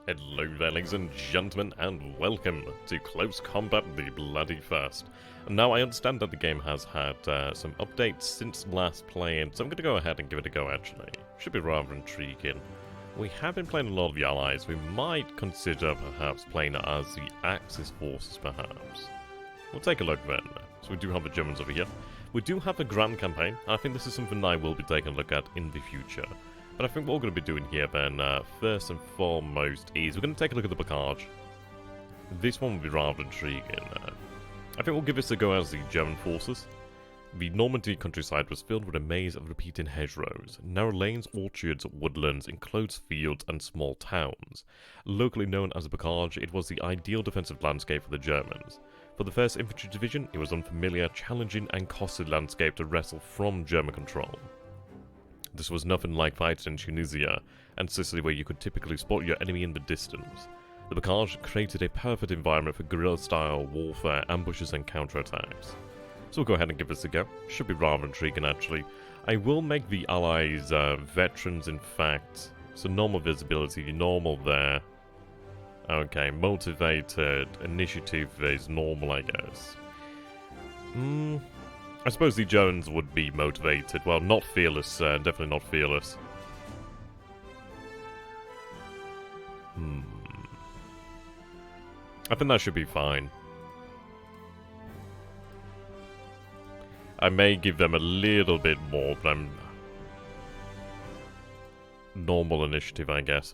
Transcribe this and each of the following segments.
Hello there, ladies and gentlemen, and welcome to Close Combat: The Bloody First. Now, I understand that the game has had some updates since last playing, so I'm going to go ahead and give it a go, actually. Should be rather intriguing. We have been playing a lot of the allies. We might consider, perhaps, playing as the Axis forces, perhaps. We'll take a look then. So we do have the Germans over here. We do have a Grand Campaign. I think this is something I will be taking a look at in the future. But I think what we're going to be doing here then, first and foremost, is we're going to take a look at the Bocage. This one will be rather intriguing. I think we'll give this a go as the German forces. The Normandy countryside was filled with a maze of repeating hedgerows, narrow lanes, orchards, woodlands, enclosed fields, and small towns. Locally known as the Bocage, it was the ideal defensive landscape for the Germans. For the 1st Infantry Division, it was an unfamiliar, challenging, and costly landscape to wrestle from German control. This was nothing like fights in Tunisia and Sicily, where you could typically spot your enemy in the distance. The Bocage created a perfect environment for guerrilla-style warfare, ambushes, and counterattacks. So we'll go ahead and give this a go. Should be rather intriguing, actually. I will make the allies veterans, in fact. So normal visibility, normal there. Okay, motivated, initiative is normal, I guess. I suppose the Germans would be motivated. Well, not fearless, definitely not fearless. I think that should be fine. I may give them a little bit more, but I'm... normal initiative, I guess,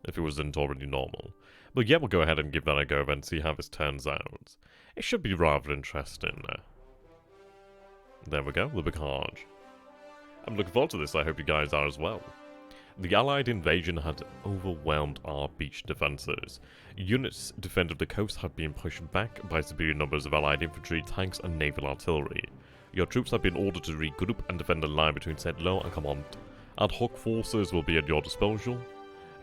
if it wasn't already normal. But yeah, we'll go ahead and give that a go and see how this turns out. It should be rather interesting. There we go, the Bocage. I'm looking forward to this, I hope you guys are as well. The Allied invasion had overwhelmed our beach defences. Units defending the coast had been pushed back by superior numbers of Allied infantry, tanks and naval artillery. Your troops have been ordered to regroup and defend the line between Saint-Lô and Command. Ad hoc forces will be at your disposal.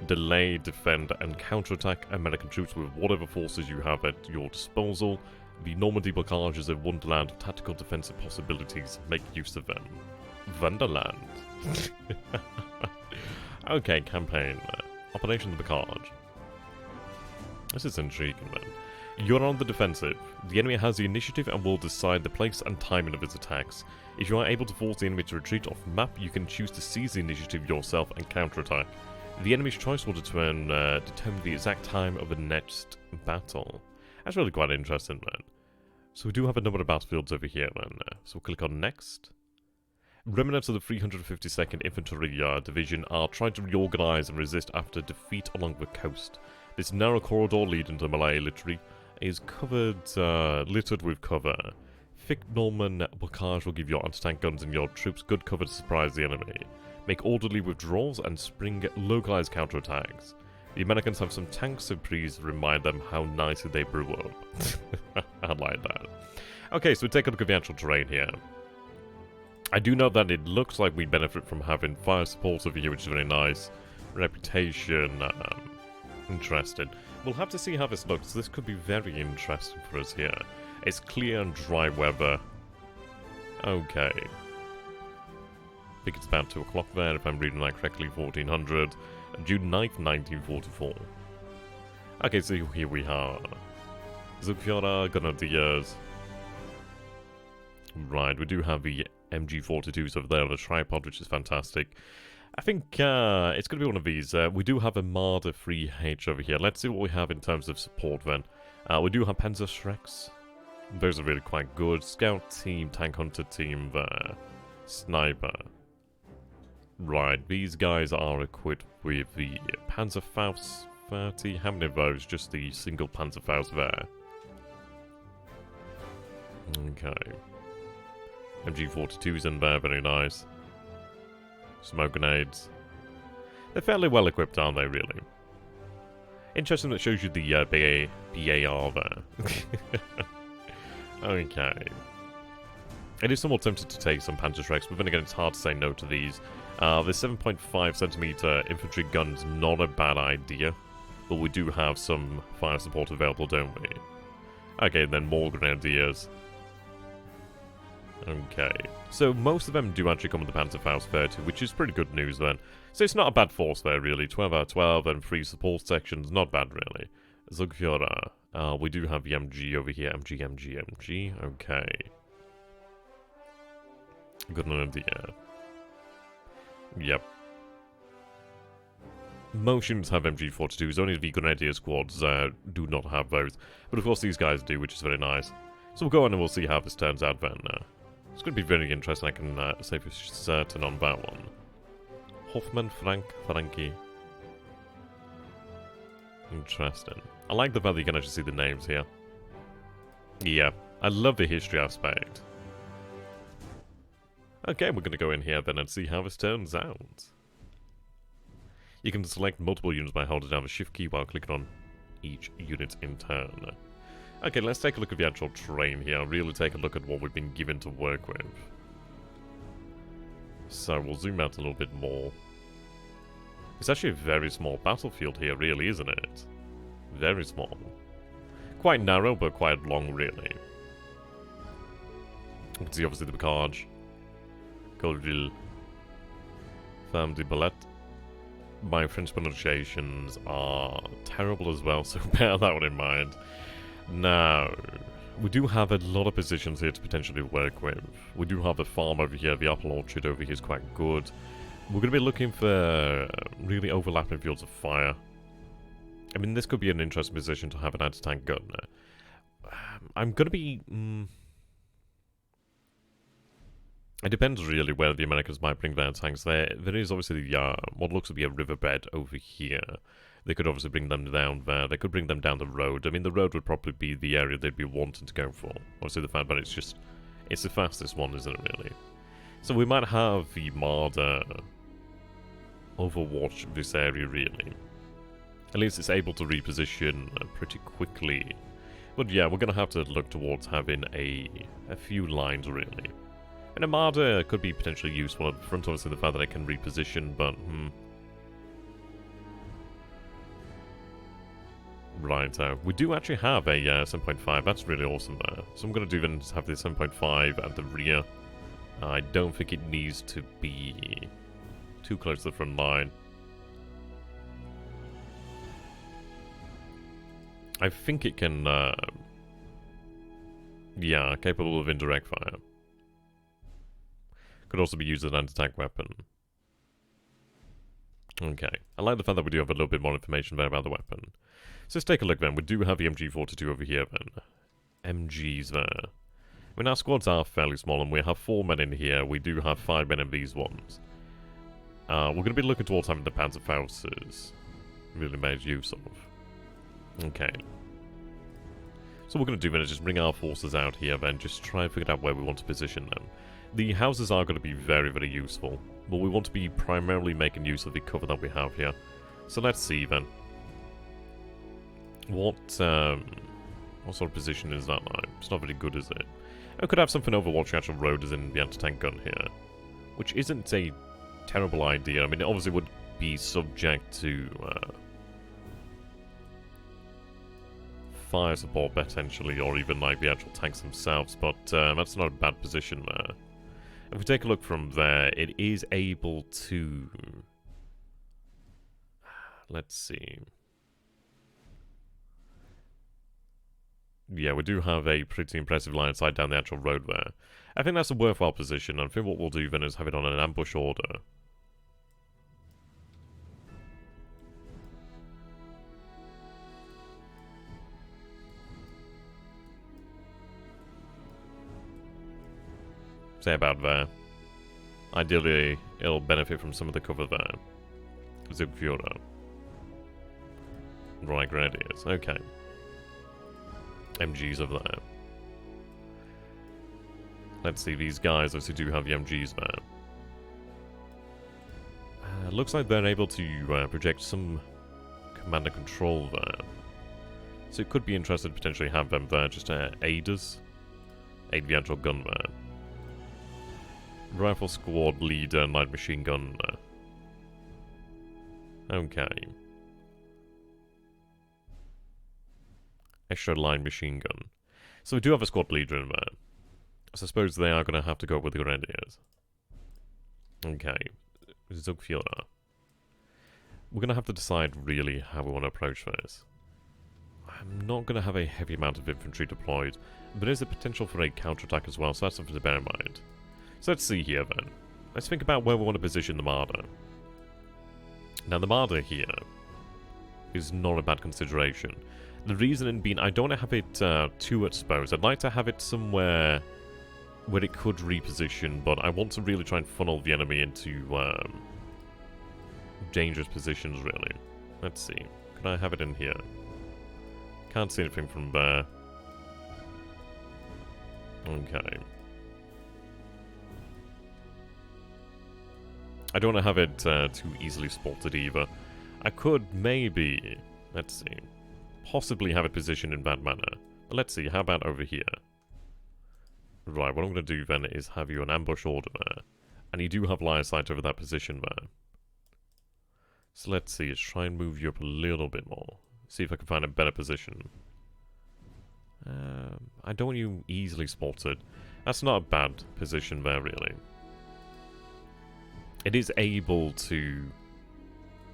Delay, defend and counterattack American troops with whatever forces you have at your disposal. The Normandy Bocage is a wonderland of tactical defensive possibilities. Make use of them. Wonderland. Okay, campaign. Operation the Bocage. This is intriguing, man. You're on the defensive. The enemy has the initiative and will decide the place and timing of its attacks. If you are able to force the enemy to retreat off map, you can choose to seize the initiative yourself and counterattack. The enemy's choice will determine the exact time of the next battle. That's really quite interesting, man. So we do have a number of battlefields over here, man. So we'll click on next. Remnants of the 352nd Infantry Division are trying to reorganize and resist after defeat along the coast. This narrow corridor leading to Malay littery is littered with cover. Thick Norman Bocage will give your anti-tank guns and your troops good cover to surprise the enemy. Make orderly withdrawals and spring localized counterattacks. The Americans have some tanks, so please remind them how nicely they brew up. I like that. Okay, so we take a look at the actual terrain here. I do know that it looks like we benefit from having fire support over here, which is very nice. Reputation, interesting. We'll have to see how this looks. This could be very interesting for us here. It's clear and dry weather. Okay. I think it's about 2 o'clock there, if I'm reading that correctly, 1400. June 9th, 1944. Okay, so here we are. Zucchiora Grenadiers. Right, we do have the MG42s over there on a tripod, which is fantastic. I think it's going to be one of these. We do have a Marder 3H over here. Let's see what we have in terms of support then. We do have Panzer Shreks. Those are really quite good. Scout team, Tank Hunter team there. Sniper. Right, these guys are equipped with the Panzerfaust 30. How many of those? Just the single Panzerfaust there. Okay. MG42s in there, very nice. Smoke grenades. They're fairly well equipped, aren't they, really? Interesting that it shows you the BAR there. Okay. It is somewhat tempted to take some Panzer Shreks, but then again, it's hard to say no to these. The 7.5cm infantry gun's not a bad idea, but we do have some fire support available, don't we? Okay, then more Grenadiers. Okay. So most of them do actually come with the Panzerfaust 30, which is pretty good news then. So it's not a bad force there, really. 12 out of 12 and 3 support sections. Not bad, really. Zugfjora. We do have the MG over here. MG. Okay. Good idea. Yep. Most units have MG42s. Only the Grenadier squads do not have those. But of course these guys do, which is very nice. So we'll go on and we'll see how this turns out then. It's going to be very interesting. I can say for certain on that one. Hoffman, Frankie. Interesting. I like the fact that you can actually see the names here. Yeah, I love the history aspect. Okay, we're going to go in here then and see how this turns out. You can select multiple units by holding down the shift key while clicking on each unit in turn. Okay, let's take a look at the actual terrain here. Really take a look at what we've been given to work with. So we'll zoom out a little bit more. It's actually a very small battlefield here, really, isn't it? Very small. Quite narrow, but quite long, really. You can see, obviously, the Bocage. Goldville. Ferme de Ballet. My French pronunciations are terrible as well, so bear that one in mind. Now, we do have a lot of positions here to potentially work with. We do have the farm over here, the apple orchard over here is quite good. We're going to be looking for really overlapping fields of fire. I mean, this could be an interesting position to have an anti-tank gun. I'm going to be... It depends really where the Americans might bring their tanks. There is obviously what looks to be a riverbed over here. They could obviously bring them down there. They could bring them down the road. I mean, the road would probably be the area they'd be wanting to go for. Obviously the fact that it's the fastest one, isn't it really? So we might have the Marder overwatch this area, really. At least it's able to reposition pretty quickly. But yeah, we're going to have to look towards having a few lines, really. And a Marder could be potentially useful up front, obviously the fact that it can reposition, but Right, we do actually have a 7.5, that's really awesome there. So I'm going to do then have the 7.5 at the rear. I don't think it needs to be too close to the front line. I think it can, yeah, capable of indirect fire. Could also be used as an anti-tank weapon. Okay, I like the fact that we do have a little bit more information there about the weapon. So let's take a look then. We do have the MG42 over here then. MGs there. I mean, our squads are fairly small and we have 4 men in here. We do have 5 men in these ones. We're going to be looking towards having the Panzerfausters really made use of. Okay. So what we're going to do then is just bring our forces out here then, just try and figure out where we want to position them. The houses are going to be very, very useful, but we want to be primarily making use of the cover that we have here. So let's see then. What sort of position is that like? It's not very good, is it? I could have something overwatching actual road as in the anti-tank gun here, which isn't a terrible idea. I mean, it obviously would be subject to fire support potentially, or even like the actual tanks themselves, but that's not a bad position there. If we take a look from there, it is able to... Let's see. Yeah, we do have a pretty impressive line of sight down the actual road there. I think that's a worthwhile position. I think what we'll do then is have it on an ambush order. Say about there. Ideally, it'll benefit from some of the cover there. Zugfjora. Right, Grenadiers. Okay. MGs over there. Let's see, these guys obviously do have the MGs there. Looks like they're able to project some command and control there. So it could be interesting to potentially have them there just to aid us. Aid the actual gun there. Rifle squad leader, light machine gun. Okay. Extra line machine gun. So we do have a squad leader in there. So I suppose they are going to have to go with the Grenadiers. Okay. Zugführer. We're going to have to decide really how we want to approach this. I'm not going to have a heavy amount of infantry deployed, but there's a potential for a counterattack as well, so that's something to bear in mind. So let's see here then. Let's think about where we want to position the Marder. Now the Marder here is not a bad consideration. The reason being, I don't want to have it too exposed. I'd like to have it somewhere where it could reposition, but I want to really try and funnel the enemy into dangerous positions, really. Let's see. Can I have it in here? Can't see anything from there. Okay. I don't want to have it too easily spotted either. I could maybe, let's see, possibly have it positioned in that manner. But let's see, how about over here? Right, what I'm going to do then is have you an ambush order there. And you do have line of sight over that position there. So let's see, let's try and move you up a little bit more. See if I can find a better position. I don't want you easily spotted. That's not a bad position there, really. It is able to...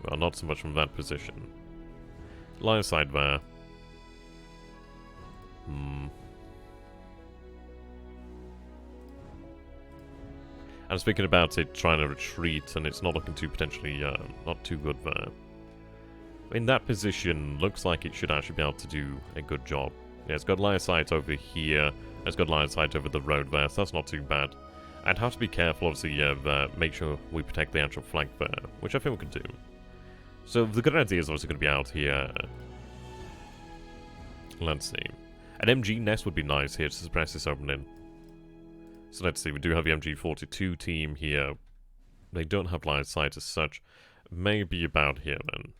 Well, not so much from that position. Line of sight there. I was thinking about it trying to retreat, and it's not looking too potentially, not too good there. In that position, looks like it should actually be able to do a good job. Yeah, it's got line of sight over here, it's got line of sight over the road there, so that's not too bad. I'd have to be careful, obviously, make sure we protect the actual flank there, which I think we can do. So the Grenadier is obviously going to be out here. Let's see. An MG nest would be nice here to suppress this opening. So let's see, we do have the MG42 team here. They don't have line of sight as such. Maybe about here then.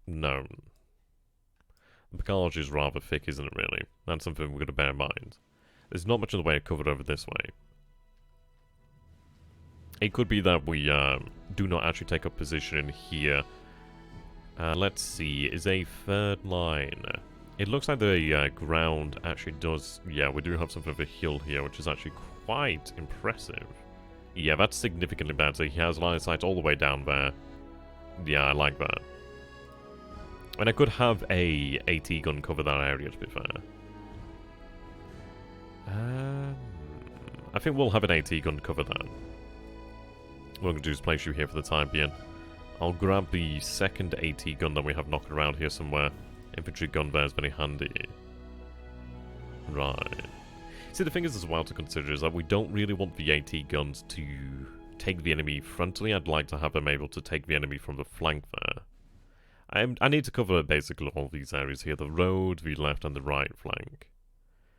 No. The Bocage is rather thick, isn't it, really? That's something we're going to bear in mind. There's not much in the way of cover over this way. It could be that we do not actually take up position in here. Let's see, is a third line. It looks like the ground actually does... Yeah, we do have something of a hill here, which is actually quite impressive. Yeah, that's significantly better. He has line of sight all the way down there. Yeah, I like that. And I could have a AT gun cover that area, to be fair. I think we'll have an AT gun cover that. What I'm going to do is place you here for the time being. I'll grab the second AT gun that we have knocking around here somewhere. Infantry gun there is very handy. Right. See, the thing is as well to consider is that we don't really want the AT guns to take the enemy frontally. I'd like to have them able to take the enemy from the flank there. I need to cover basically all these areas here. The road, the left and the right flank.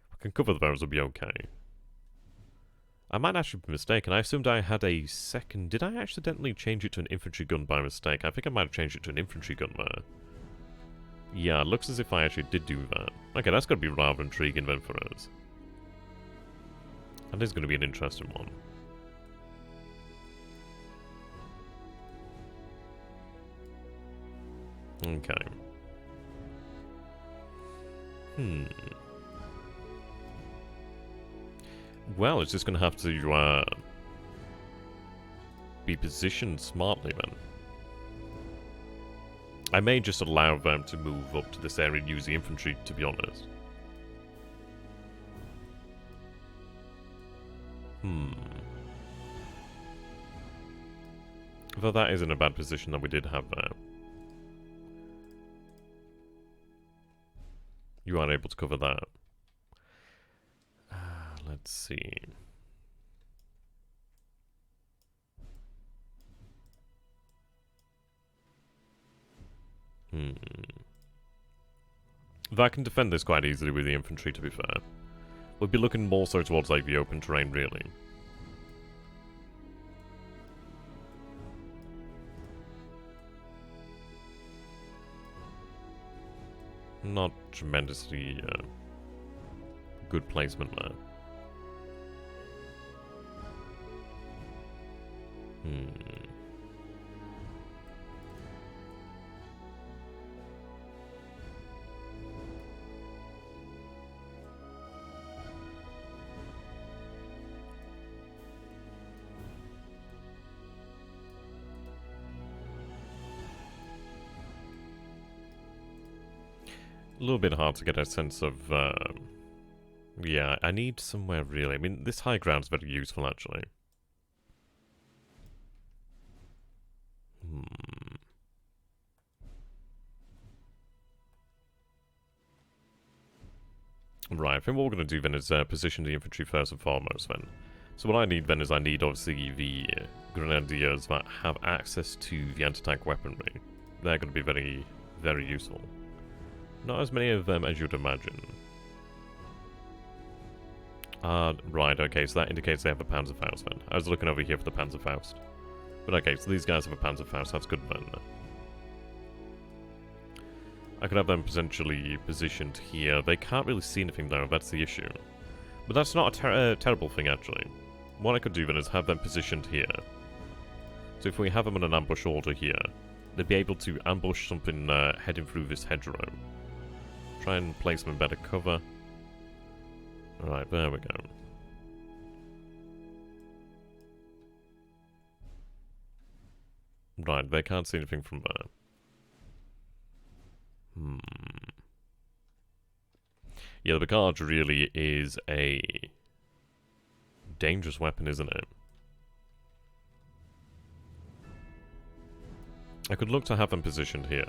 If I can cover those, will be okay. I might actually be mistaken. I assumed I had a second... Did I accidentally change it to an infantry gun by mistake? I think I might have changed it to an infantry gun there. Yeah, it looks as if I actually did do that. Okay, that's going to be rather intriguing then for us. That is going to be an interesting one. Okay. Well, it's just going to have to be positioned smartly then. I may just allow them to move up to this area and use the infantry, to be honest. Though that isn't a bad position that we did have there. You are able to cover that. Let's see. That can defend this quite easily with the infantry, to be fair. We'll be looking more so towards like the open terrain, really. Not tremendously good placement there. A little bit hard to get a sense of, yeah, I need somewhere really. I mean, this high ground is very useful, actually. Right, I think what we're going to do then is position the infantry first and foremost then. So what I need then is I need obviously the grenadiers that have access to the anti-tank weaponry. They're going to be very, very useful. Not as many of them as you'd imagine. Right, okay, so that indicates they have a Panzerfaust then. I was looking over here for the Panzerfaust. But okay, so these guys have a Panzerfaust, that's good then. I could have them potentially positioned here. They can't really see anything though, that's the issue. But that's not a terrible thing actually. What I could do then is have them positioned here. So if we have them in an ambush order here, they'd be able to ambush something heading through this hedgerow. Try and place them in better cover. Alright, there we go. Right, they can't see anything from there. Yeah, the Bocage really is a dangerous weapon, isn't it? I could look to have them positioned here.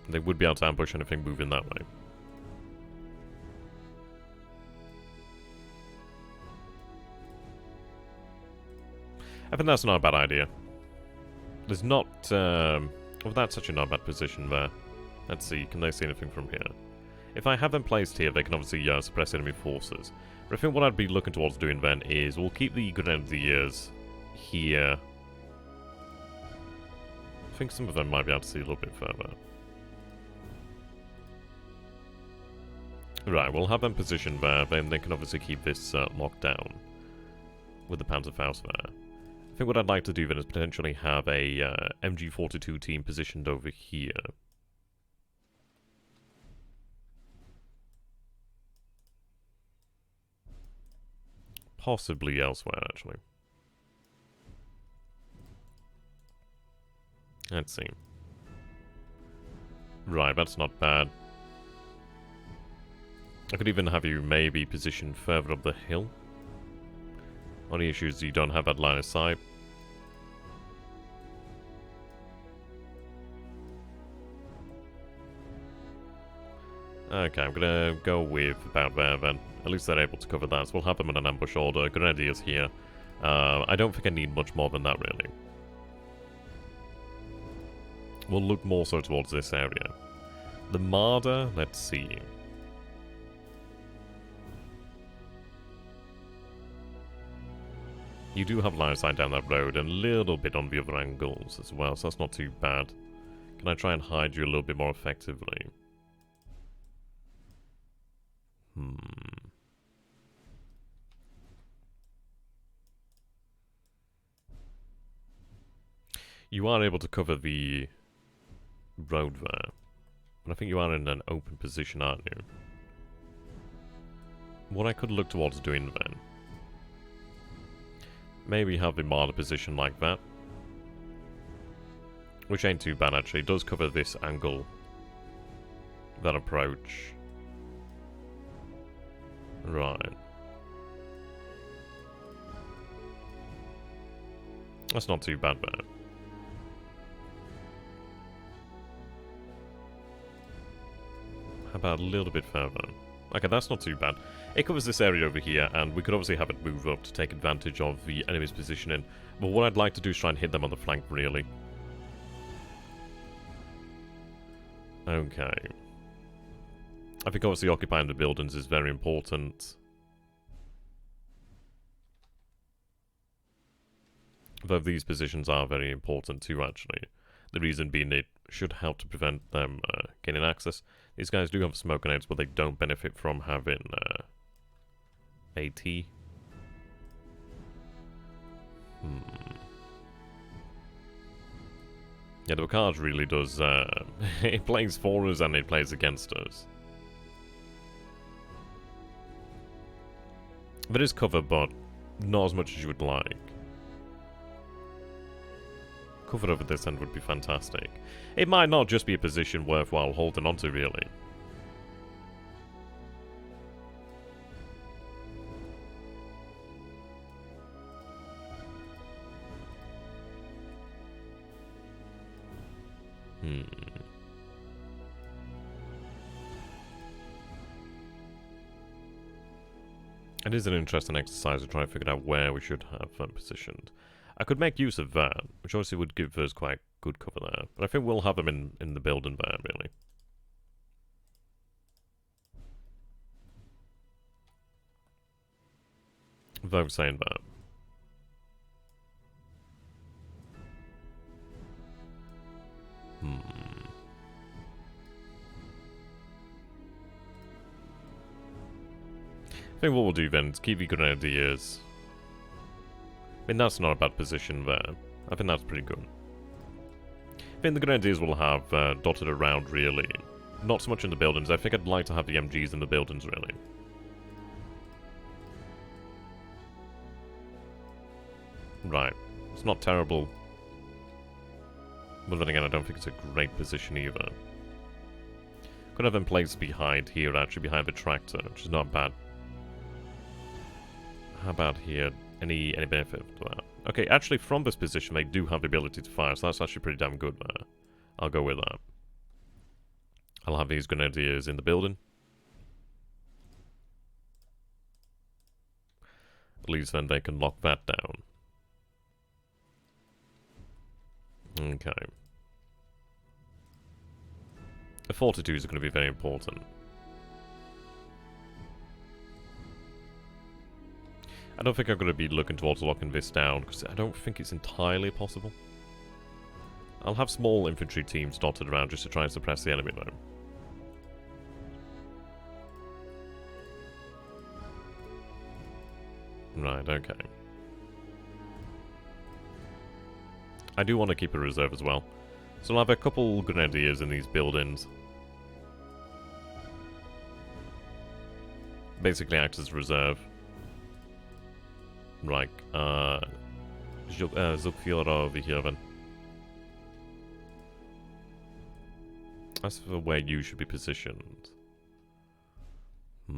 They would be able to ambush anything moving that way. I think that's not a bad idea. There's not, well, that's such a not bad position there. Let's see, can they see anything from here? If I have them placed here, they can obviously suppress enemy forces. But I think what I'd be looking towards doing then is we'll keep the grenadiers here. I think some of them might be able to see a little bit further. Right, we'll have them positioned there, then they can obviously keep this locked down with the Panzerfaust there. I think what I'd like to do then is potentially have a MG42 team positioned over here. Possibly elsewhere, actually. Let's see. Right, that's not bad. I could even have you maybe positioned further up the hill. Only issue is you don't have that line of sight. Okay, I'm gonna go with about there then. At least they're able to cover that, so we'll have them in an ambush order. Grenadiers here. I don't think I need much more than that, really. We'll look more so towards this area. The Marder, let's see. You do have line of sight down that road, and a little bit on the other angles as well, so that's not too bad. Can I try and hide you a little bit more effectively? You are able to cover the road there. But I think you are in an open position, aren't you? What I could look towards doing then. Maybe have the Marder position like that. Which ain't too bad actually. It does cover this angle. That approach. Right. That's not too bad there. How about a little bit further? Okay, that's not too bad. It covers this area over here, and we could obviously have it move up to take advantage of the enemy's positioning. But what I'd like to do is try and hit them on the flank, really. Okay. I think obviously occupying the buildings is very important. Though these positions are very important too, actually. The reason being it should help to prevent them gaining access. These guys do have smoke grenades, but they don't benefit from having AT. Yeah, the Bocage really does, it plays for us and it plays against us. There is cover, but not as much as you would like. cover over this end would be fantastic. It might not just be a position worthwhile holding onto, really. It is an interesting exercise to try and figure out where we should have them positioned. I could make use of that, which obviously would give us quite good cover there. But I think we'll have them in the building there, really. Without saying that. I think what we'll do then is keep the Grenadiers. I mean, that's not a bad position there. I think that's pretty good. I think the Grenadiers will have dotted around, really. Not so much in the buildings. I think I'd like to have the MGs in the buildings, really. Right. It's not terrible. But then again, I don't think it's a great position either. Could have them placed behind here, actually, behind the tractor, which is not bad. How about here? Any benefit to that? Okay, actually, from this position, they do have the ability to fire, so that's actually pretty damn good there. I'll go with that. I'll have these Grenadiers in the building. At least then they can lock that down. Okay. The fortitudes are going to be very important. I don't think I'm going to be looking towards locking this down, because I don't think it's entirely possible. I'll have small infantry teams dotted around just to try and suppress the enemy, though. Right, okay. I do want to keep a reserve as well. So I'll have a couple Grenadiers in these buildings. Basically act as reserve. Right, Zugführer over here then. That's for where you should be positioned. If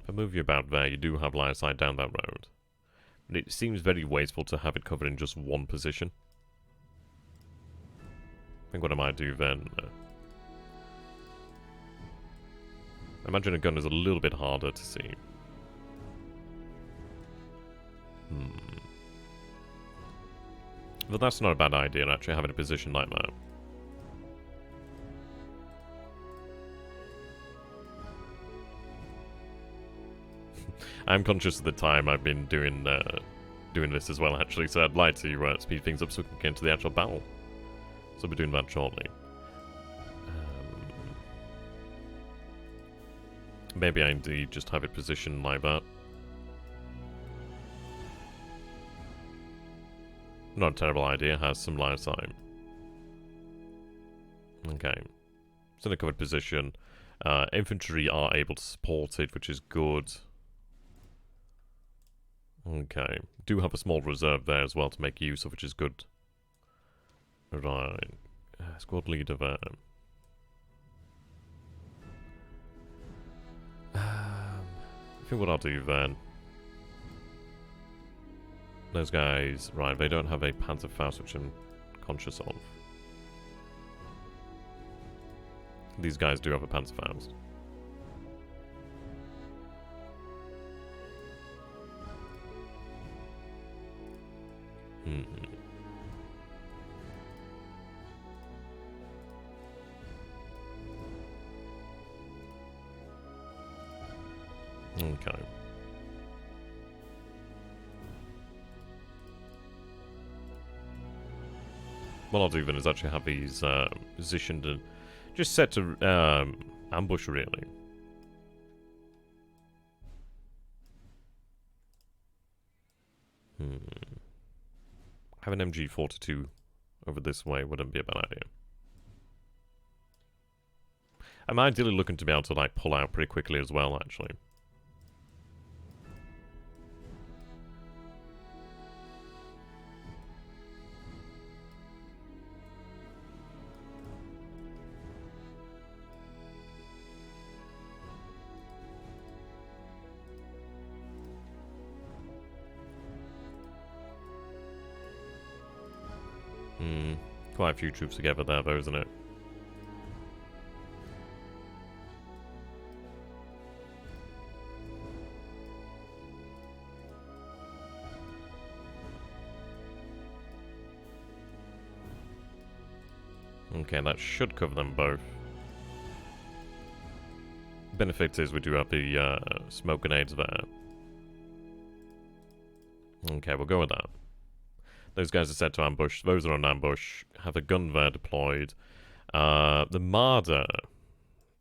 I move you about there, you do have line of sight down that road. But it seems very wasteful to have it covered in just one position. I think what I might do then... I imagine a gun is a little bit harder to see. But that's not a bad idea, actually, having a position like that. I'm conscious of the time I've been doing this as well, actually, so I'd like to speed things up so we can get into the actual battle. So I'll be doing that shortly. Maybe I indeed just have it positioned like that. Not a terrible idea, has some line of sight. Okay. It's in a covered position. Infantry are able to support it, which is good. Okay. Do have a small reserve there as well to make use of, which is good. Right. Squad leader there. I think what I'll do then... Those guys... Right, they don't have a Panzerfaust, which I'm conscious of. These guys do have a Panzerfaust. Okay. What I'll do then is actually have these positioned and just set to ambush, really. Have an MG42 over this way wouldn't be a bad idea. I'm ideally looking to be able to like pull out pretty quickly as well, actually. Quite a few troops together there, though, isn't it? Okay, that should cover them both. Benefit is we do have the smoke grenades there. Okay, we'll go with that. Those guys are set to ambush. Those are on ambush. Have a gun there deployed. The Marder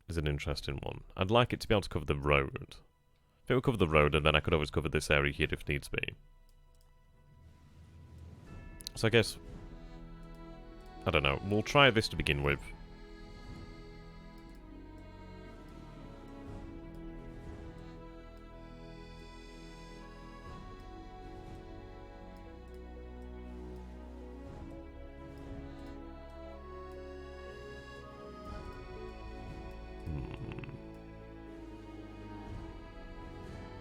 is an interesting one. I'd like it to be able to cover the road. If it would cover the road, and then I could always cover this area here if needs be. So I guess... I don't know. We'll try this to begin with.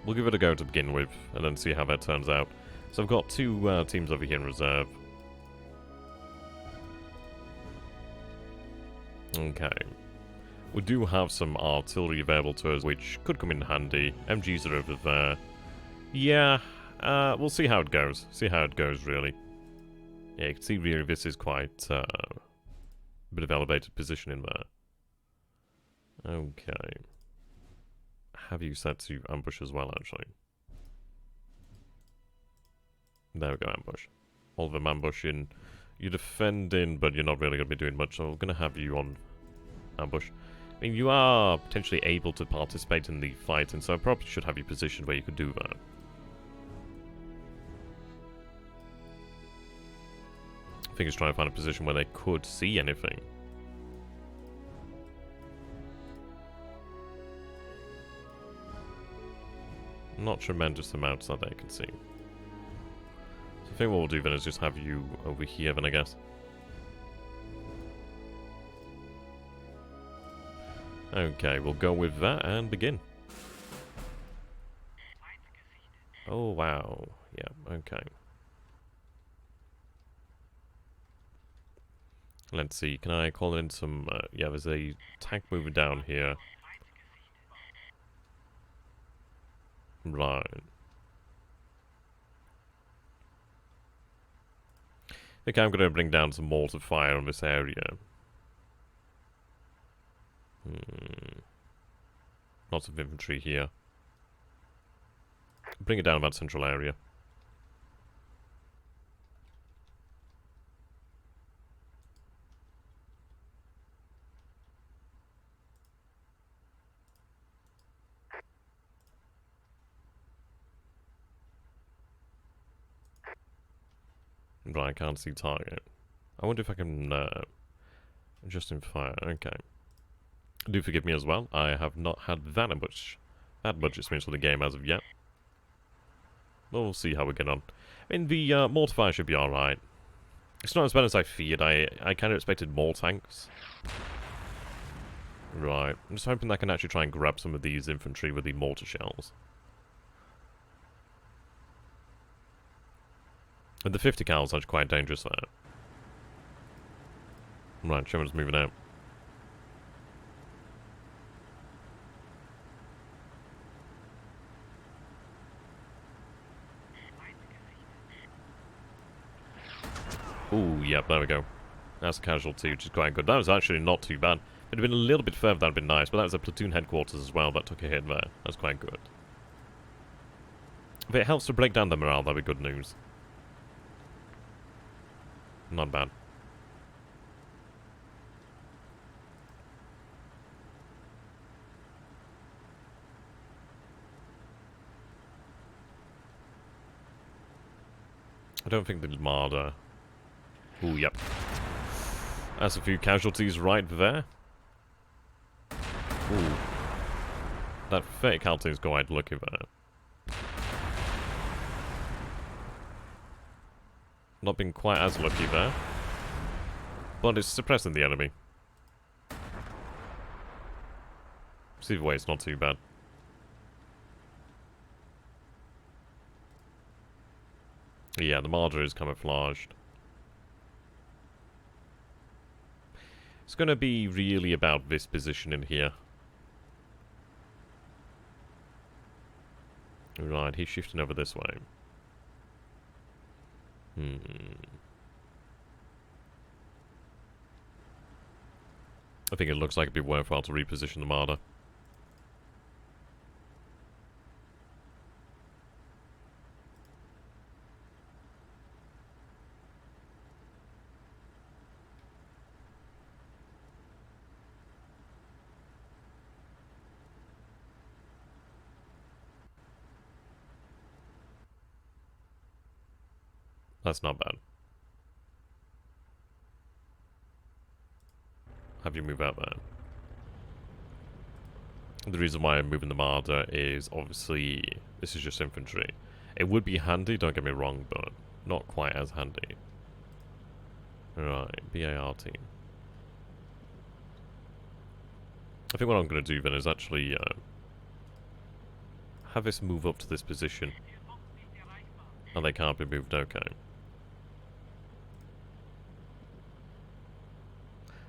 We'll give it a go to begin with, and then see how that turns out. So I've got two teams over here in reserve. Okay. We do have some artillery available to us, which could come in handy. MGs are over there. Yeah, we'll see how it goes. See how it goes, really. Yeah, you can see really this is quite a bit of elevated position in there. Okay. Have you set to ambush as well, actually? There we go, ambush. All of them ambushing. You're defending, but you're not really going to be doing much, so we're going to have you on ambush. I mean, you are potentially able to participate in the fight, and so I probably should have you positioned where you could do that. I think it's trying to find a position where they could see anything. Not tremendous amounts that they can see. So I think what we'll do then is just have you over here then, I guess. Okay, we'll go with that and begin. Oh, wow. Yeah, okay. Let's see, can I call in some... yeah, there's a tank moving down here. Right. I think I'm going to bring down some mortar fire on this area. Lots of infantry here. Bring it down about central area. Right, I can't see target. I wonder if I can adjust in fire. Okay. Do forgive me as well. I have not had that much experience with the game as of yet. We'll see how we get on. I mean, the mortar fire should be alright. It's not as bad as I feared. I kind of expected more tanks. Right. I'm just hoping I can actually try and grab some of these infantry with the mortar shells. And the 50 cal is actually quite dangerous there. Right, Sherman's moving out. Ooh, yep, there we go. That's a casualty, which is quite good. That was actually not too bad. If it had been a little bit further, that would have been nice, but that was a platoon headquarters as well that took a hit there. That's quite good. If it helps to break down the morale, that'd be good news. Not bad. I don't think the Marder... Ooh, yep. That's a few casualties right there. Ooh. That fake Alti is quite lucky there. Not been quite as lucky there. But it's suppressing the enemy. So either way, it's not too bad. Yeah, the Marder is camouflaged. It's going to be really about this position in here. Right, he's shifting over this way. I think it looks like it'd be worthwhile to reposition the Marder. That's not bad. Have you move out there? The reason why I'm moving the Marder is obviously this is just infantry. It would be handy, don't get me wrong, but not quite as handy. Right, BAR team. I think what I'm going to do then is actually have this move up to this position. And they can't be moved, okay.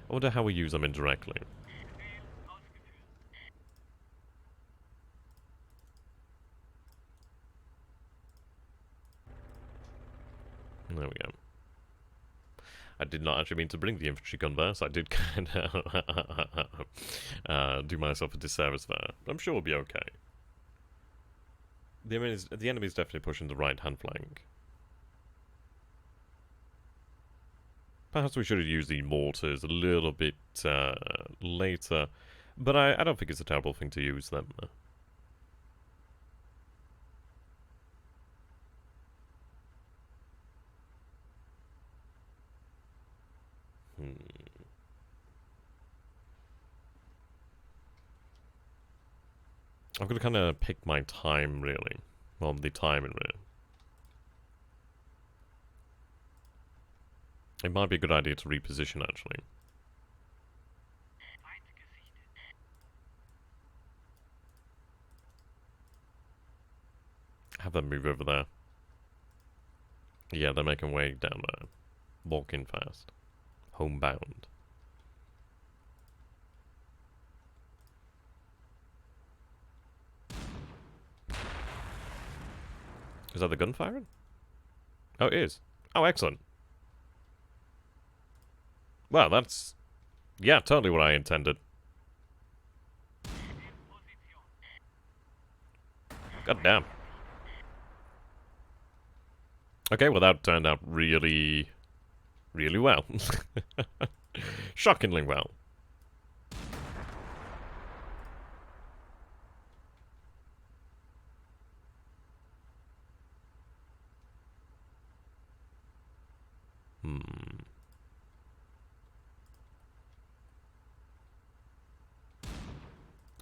I wonder how we use them indirectly. There we go. I did not actually mean to bring the infantry gun there, so I did kind of do myself a disservice there. I'm sure we'll be okay. The enemy is definitely pushing the right-hand flank. Perhaps we should have used the mortars a little bit later, but I don't think it's a terrible thing to use them. I'm going to kind of pick my time, really. Well, the timing, really. It might be a good idea to reposition, actually. Have them move over there. Yeah, they're making way down there. Walking fast. Homebound. Is that the gun firing? Oh, it is. Oh, excellent. Well, that's... yeah, totally what I intended. God damn. Okay, well that turned out really... really well. Shockingly well.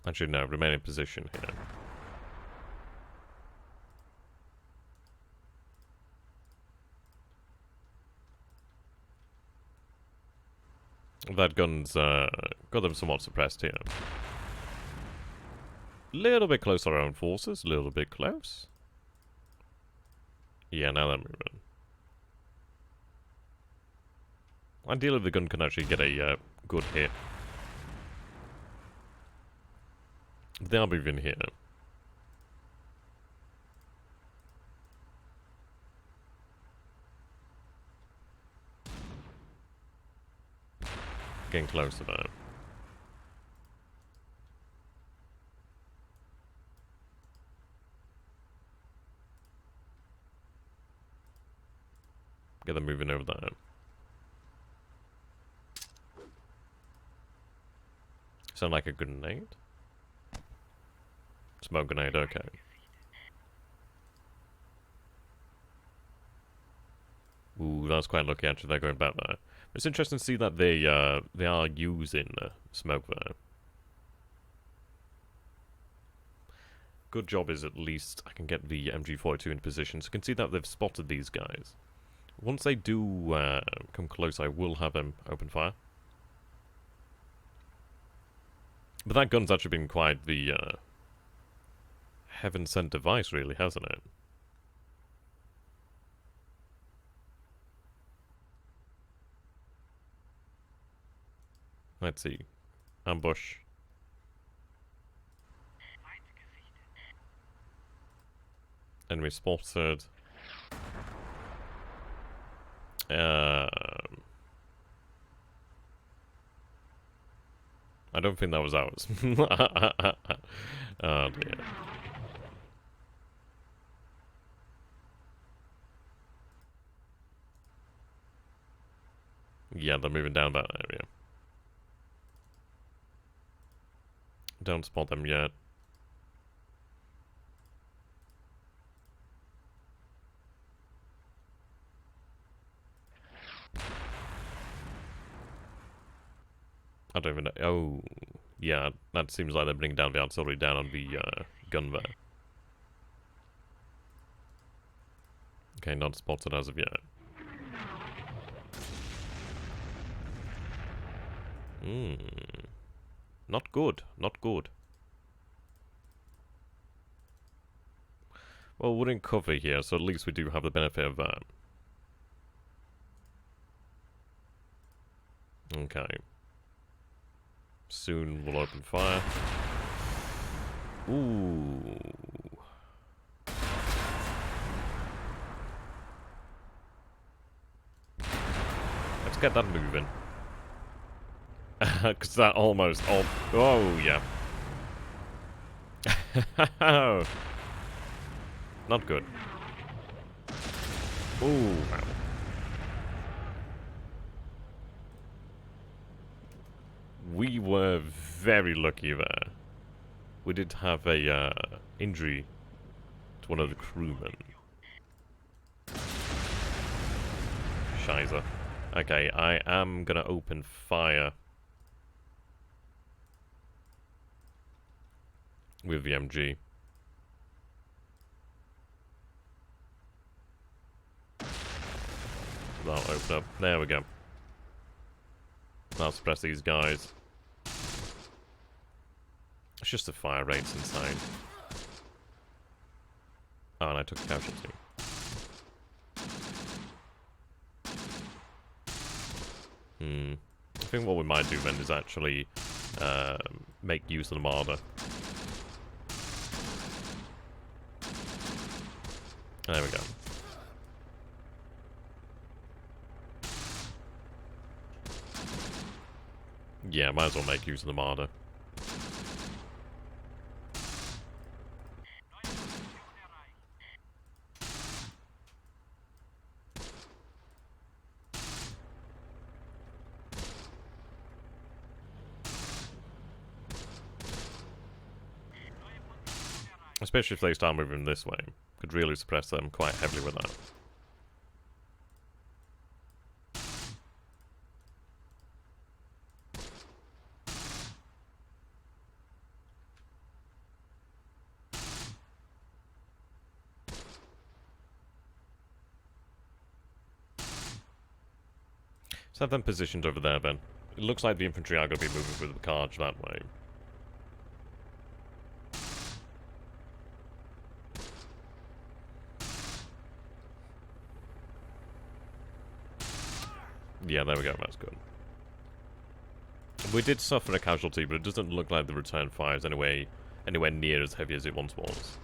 Actually, no, remain in position here. That gun's got them somewhat suppressed here. Little bit close to our own forces, a little bit close. Yeah, now they're moving. Ideally, the gun can actually get a good hit. They are moving here. Getting closer though. Get them moving over there. Sound like a grenade? Smoke grenade, okay. Ooh, that's quite lucky actually, they're going back there. It's interesting to see that they are using smoke there. Good job is at least I can get the MG42 into position, so I can see that they've spotted these guys. Once they do come close, I will have them open fire. But that gun's actually been quite the heaven-sent device, really, hasn't it? Let's see. Ambush. Enemy spotted. I don't think that was ours. Oh dear. Yeah, they're moving down that area. Don't spot them yet. I don't even know. Oh, yeah, that seems like they're bringing down the artillery down on the gun there. Okay, not spotted as of yet. Not good, not good. Well, we're in cover here, so at least we do have the benefit of that. Okay. Soon we'll open fire. Ooh. Let's get that moving. Because that almost... Oh, yeah. Not good. Ooh, wow. We were very lucky there. We did have a injury to one of the crewmen. Shiza. Okay, I am gonna open fire with the MG. That'll open up. There we go. I'll suppress these guys. It's just the fire rates inside. Oh, and I took a casualty. I think what we might do then is actually make use of the Marder. There we go. Yeah, might as well make use of the Marder. Especially if they start moving this way. Could really suppress them quite heavily with that. Let's have them positioned over there then. It looks like the infantry are going to be moving through the Bocage that way. Yeah, there we go, that's good. We did suffer a casualty, but it doesn't look like the return fire is anywhere near as heavy as it once was.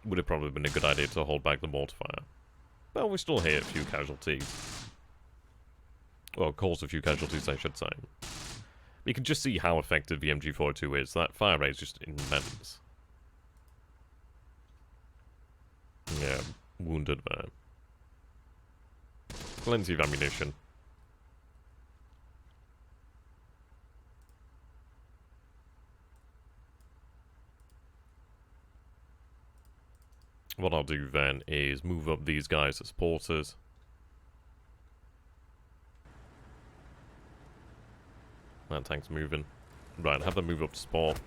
Would have probably been a good idea to hold back the mortar fire. But we still hit a few casualties. Well, caused a few casualties, I should say. You can just see how effective the MG42 is. That fire rate is just immense. Yeah, wounded there. Plenty of ammunition. What I'll do then is move up these guys as supporters. That tank's moving. Right, have them move up to support.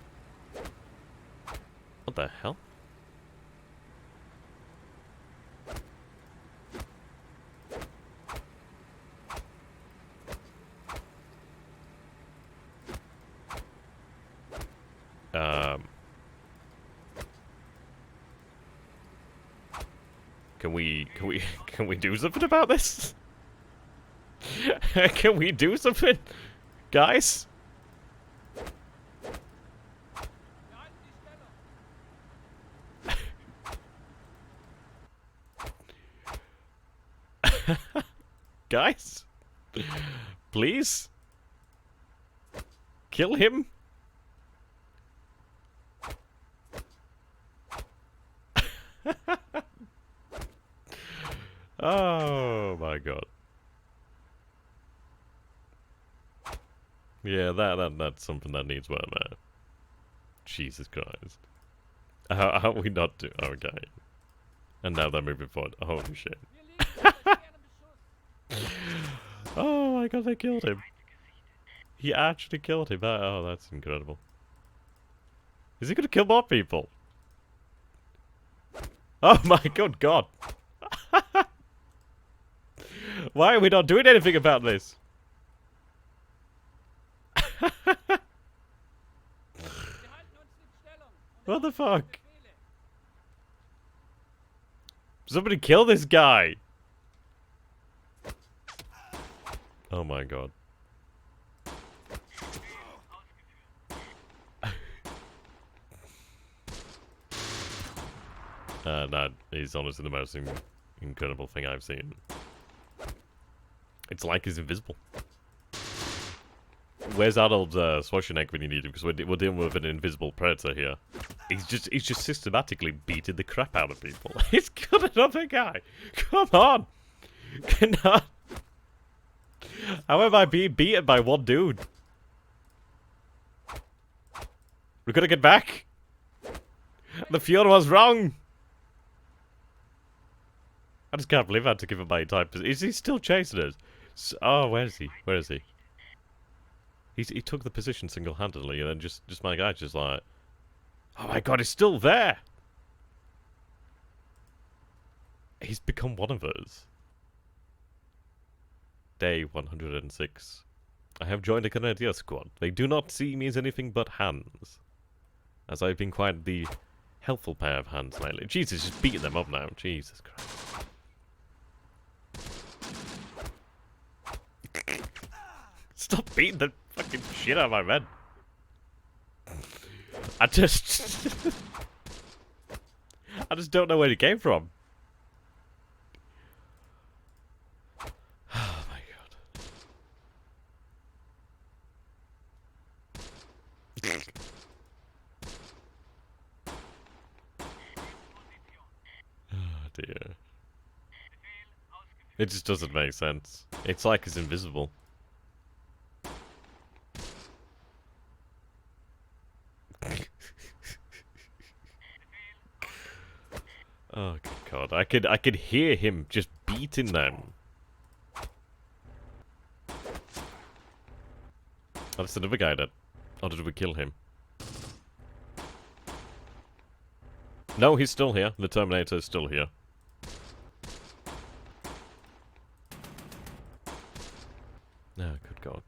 What the hell? Can we do something about this? Can we do something? Guys? Guys? Please? Kill him? Oh my god. Yeah, that's something that needs work there. Jesus Christ. How we not do? Okay. And now they're moving forward. Holy shit. Oh my god, they killed him. He actually killed him. Oh, that's incredible. Is he gonna kill more people? Oh my good god. Why are we not doing anything about this? What the fuck? Somebody kill this guy! Oh my god. That is honestly the most incredible thing I've seen. It's like he's invisible. Where's Arnold Schwarzenegger when you need him? Because we're dealing with an invisible predator here. He's just systematically beating the crap out of people. He's got another guy. Come on. Cannot. How am I being beaten by one dude? We're gonna get back. The Fuhrer was wrong. I just can't believe I had to give him my entire position. Is he still chasing us? Oh, where is he? Where is he? He took the position single-handedly, and then just my guy's just like, oh my god, he's still there! He's become one of us. Day 106. I have joined a Canadian squad. They do not see me as anything but hands, as I've been quite the helpful pair of hands lately. Jesus, just beating them up now. Jesus Christ. Stop beating the fucking shit out of my men. I just don't know where he came from. Oh my god. Oh dear. It just doesn't make sense. It's like he's invisible. Oh god, I could hear him just beating them. Oh, that's another guy that... Or did we kill him? No, he's still here. The Terminator is still here. Oh, good god.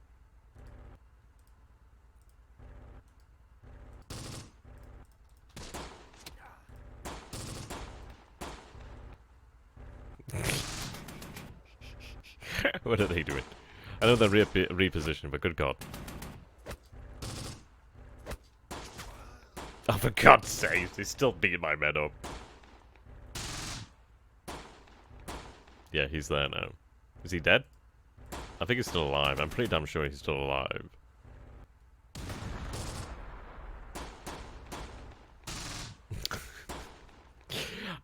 What are they doing? I know they're repositioning, but good god. Oh, for God's sake, he's still beating my men up. Yeah, he's there now. Is he dead? I think he's still alive. I'm pretty damn sure he's still alive.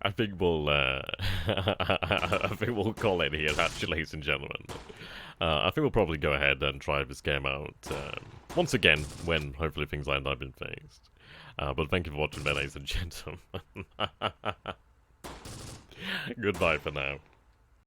I think we'll I think we'll call it here, actually, ladies and gentlemen. I think we'll probably go ahead and try this game out once again when hopefully things like that have been fixed. But thank you for watching, ladies and gentlemen. Goodbye for now.